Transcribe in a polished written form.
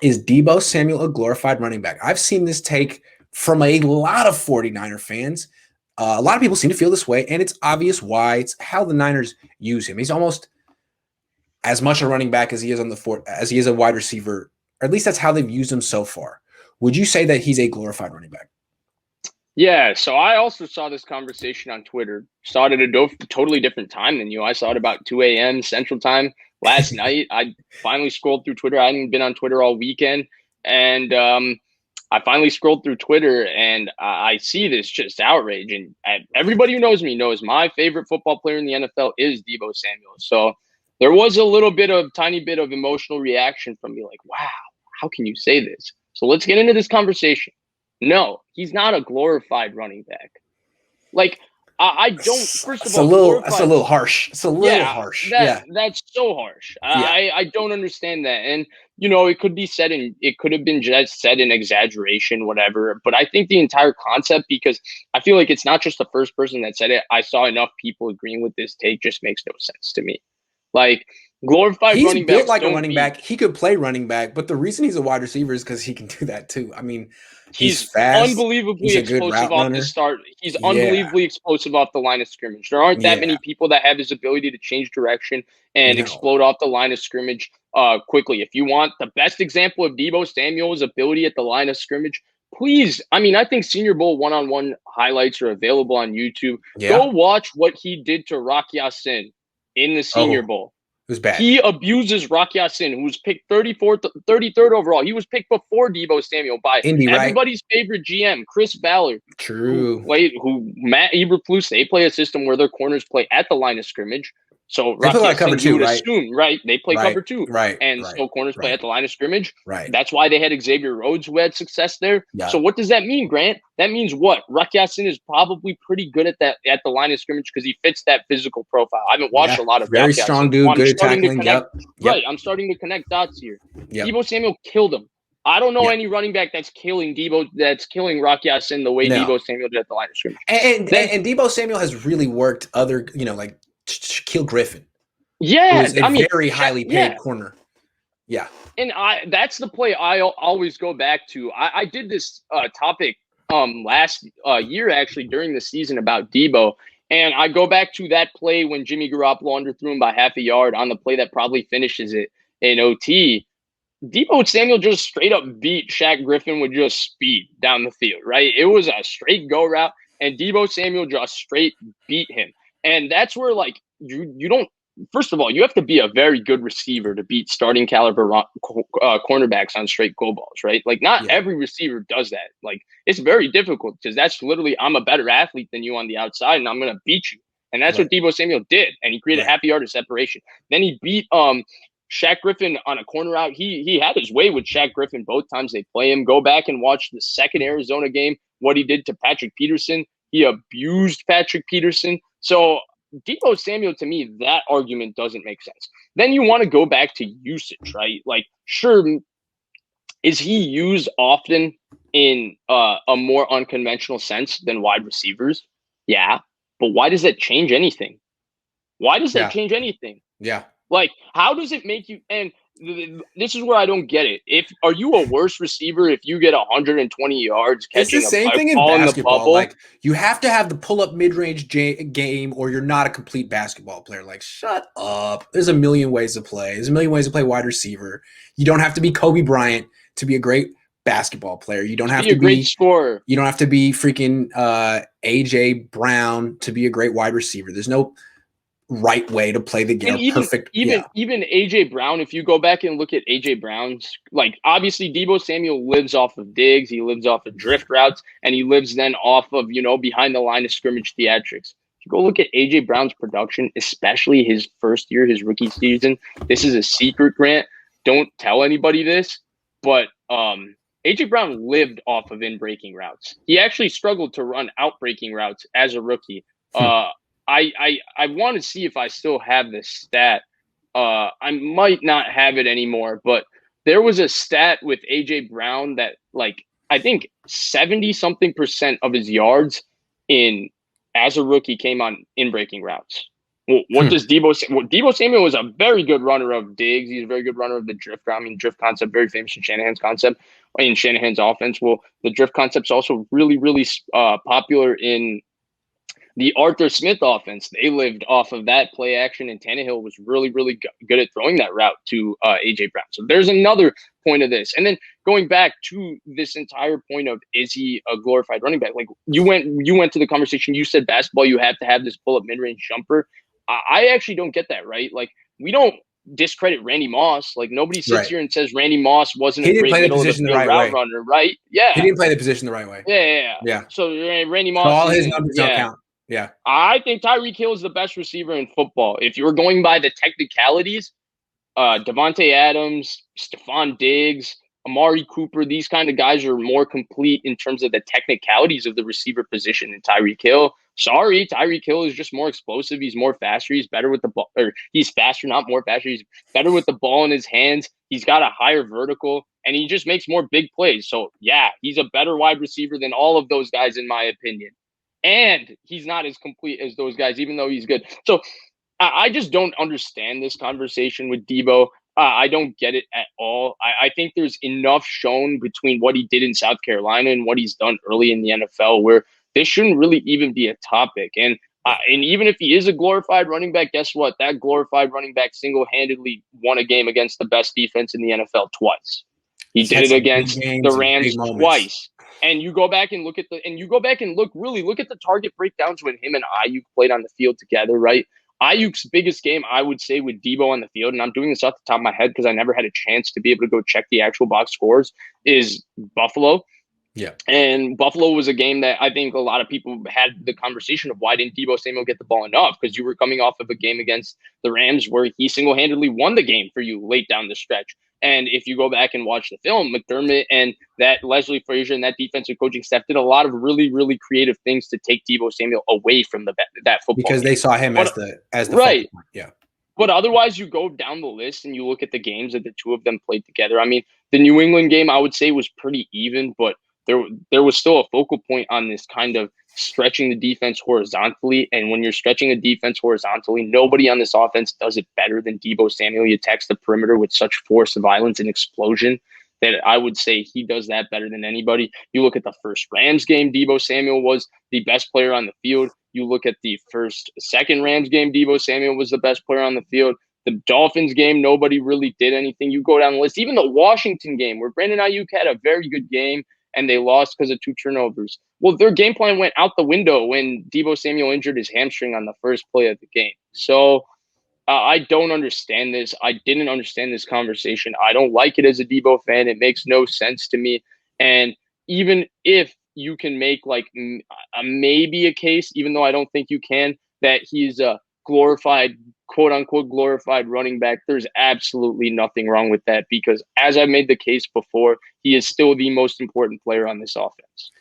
Is Deebo Samuel a glorified running back? I've seen this take from a lot of 49er fans. A lot of people seem to feel this way, and it's obvious why. It's how the Niners use him. He's almost as much a running back as he is as he is a wide receiver, or at least that's how they've used him so far. Would you say that he's a glorified running back? Yeah, so I also saw this conversation on Twitter. Saw it at a totally different time than you. I saw it about 2 a.m. Central Time last night. I finally scrolled through Twitter. I hadn't been on Twitter all weekend. And I finally scrolled through Twitter, and I see this just outrage. And everybody who knows me knows my favorite football player in the NFL is Deebo Samuel. So there was a tiny bit of emotional reaction from me like, wow, how can you say this? So let's get into this conversation. No, he's not a glorified running back. Like, I don't. First of all, that's a little harsh. It's a little harsh. That's so harsh. I don't understand that, and it could have been just said in exaggeration, whatever. But I think the entire concept, because I feel like it's not just the first person that said it. I saw enough people agreeing with this take. Just makes no sense to me. Like, glorified running back. He's built like a running back. He could play running back, but the reason he's a wide receiver is because he can do that too. I mean, he's fast. Unbelievably explosive off the start. He's unbelievably explosive off the line of scrimmage. There aren't that many people that have his ability to change direction and explode off the line of scrimmage quickly. If you want the best example of Deebo Samuel's ability at the line of scrimmage, please. I mean, I think Senior Bowl one-on-one highlights are available on YouTube. Yeah. Go watch what he did to Rock Ya-Sin in the Senior Bowl. It was bad. He abuses Rock Ya-Sin, who was picked 33rd overall. He was picked before Deebo Samuel by everybody's favorite GM, Chris Ballard. True. Who Matt Eberflus, they play a system where their corners play at the line of scrimmage. So they play cover two, right? Assume, right? They play cover two. Right. And so corners play at the line of scrimmage. Right. That's why they had Xavier Rhodes, who had success there. Yeah. So what does that mean, Grant? That means what? Rock Ya-Sin is probably pretty good at the line of scrimmage because he fits that physical profile. I haven't watched a lot of very strong dude, good at tackling. Right. I'm starting to connect dots here. Deebo Samuel killed him. I don't know any running back that's killing Rock Ya-Sin the way Deebo Samuel did at the line of scrimmage. And Deebo Samuel has really worked other, like Shaquille Griffin. Yeah, who's a very highly paid corner. Yeah, and that's the play I always go back to. I did this topic last year actually during the season about Deebo, and I go back to that play when Jimmy Garoppolo underthrew him by half a yard on the play that probably finishes it in OT. Deebo Samuel just straight up beat Shaq Griffin with just speed down the field, right? It was a straight go route, and Deebo Samuel just straight beat him, and that's where like you don't. First of all, you have to be a very good receiver to beat starting caliber cornerbacks on straight go balls, right? Like not every receiver does that. Like it's very difficult because that's literally I'm a better athlete than you on the outside and I'm going to beat you. And that's what Deebo Samuel did. And he created half a yard of separation. Then he beat Shaq Griffin on a corner out. He had his way with Shaq Griffin both times they play him. Go back and watch the second Arizona game, what he did to Patrick Peterson. He abused Patrick Peterson. So Deebo Samuel, to me, that argument doesn't make sense. Then you want to go back to usage, right? Like, sure, is he used often in a more unconventional sense than wide receivers? Yeah. But why does that change anything? Why does that change anything? Yeah. Like, how does it make you – and this is where I don't get it. Are you a worse receiver if you get 120 yards catching it's the same thing in basketball? Like you have to have the pull-up mid-range game, or you're not a complete basketball player. Like, shut up. There's a million ways to play. There's a million ways to play wide receiver. You don't have to be Kobe Bryant to be a great basketball player. You don't have to be a great scorer. You don't have to be freaking AJ Brown to be a great wide receiver. There's no right way to play the game. Even AJ Brown, if you go back and look at AJ Brown's, like obviously Deebo Samuel lives off of digs, he lives off of drift routes, and he lives then off of, behind the line of scrimmage theatrics. If you go look at AJ Brown's production, especially his first year, his rookie season, this is a secret, Grant. Don't tell anybody this, but AJ Brown lived off of in-breaking routes. He actually struggled to run out-breaking routes as a rookie. I want to see if I still have this stat. I might not have it anymore, but there was a stat with AJ Brown that like I think 70-something% of his yards as a rookie came on in breaking routes. Well, what does Deebo Samuel is a very good runner of digs. He's a very good runner of the drift. I mean, drift concept, very famous in Shanahan's concept, in Shanahan's offense. Well, the drift concept's also really, really popular in the Arthur Smith offense. They lived off of that play action, and Tannehill was really, really good at throwing that route to A.J. Brown. So there's another point of this. And then going back to this entire point of, is he a glorified running back? Like you went to the conversation, you said basketball, you have to have this pull-up mid-range jumper. I actually don't get that, right? Like we don't discredit Randy Moss. Like nobody sits here and says Randy Moss wasn't a great middle of the field route runner, right? Yeah. He didn't play the position the right way. Yeah. So Randy Moss. So all his numbers don't count. Yeah. I think Tyreek Hill is the best receiver in football. If you're going by the technicalities, Devontae Adams, Stephon Diggs, Amari Cooper, these kind of guys are more complete in terms of the technicalities of the receiver position than Tyreek Hill. Sorry, Tyreek Hill is just more explosive. He's more faster. He's better with the ball. Or he's faster, not more faster. He's better with the ball in his hands. He's got a higher vertical, and he just makes more big plays. So, yeah, he's a better wide receiver than all of those guys, in my opinion. And he's not as complete as those guys, even though he's good. So I just don't understand this conversation with Deebo. I don't get it at all. I think there's enough shown between what he did in South Carolina and what he's done early in the NFL where this shouldn't really even be a topic. And even if he is a glorified running back, guess what? That glorified running back single-handedly won a game against the best defense in the NFL twice. He did it against the Rams twice. And you go back and look at look at the target breakdowns when him and Ayuk played on the field together, right? Ayuk's biggest game, I would say, with Deebo on the field, and I'm doing this off the top of my head because I never had a chance to be able to go check the actual box scores, is Buffalo. Yeah. And Buffalo was a game that I think a lot of people had the conversation of why didn't Deebo Samuel get the ball enough? Because you were coming off of a game against the Rams where he single-handedly won the game for you late down the stretch. And if you go back and watch the film, McDermott and that Leslie Frazier and that defensive coaching staff did a lot of really, really creative things to take Deebo Samuel away from that football because game. They saw him as the right. Yeah. But otherwise, you go down the list and you look at the games that the two of them played together. I mean, the New England game, I would say, was pretty even, but there was still a focal point on this kind of stretching the defense horizontally. And when you're stretching the defense horizontally, nobody on this offense does it better than Deebo Samuel. He attacks the perimeter with such force, violence, and explosion that I would say he does that better than anybody. You look at the first Rams game, Deebo Samuel was the best player on the field. You look at the second Rams game, Deebo Samuel was the best player on the field. The Dolphins game, nobody really did anything. You go down the list. Even the Washington game where Brandon Ayuk had a very good game, and they lost because of 2 turnovers. Well, their game plan went out the window when Deebo Samuel injured his hamstring on the first play of the game. So I don't understand this. I didn't understand this conversation. I don't like it as a Deebo fan. It makes no sense to me. And even if you can make like maybe a case, even though I don't think you can, that he's a glorified, quote unquote, glorified running back, there's absolutely nothing wrong with that because as I made the case before, he is still the most important player on this offense.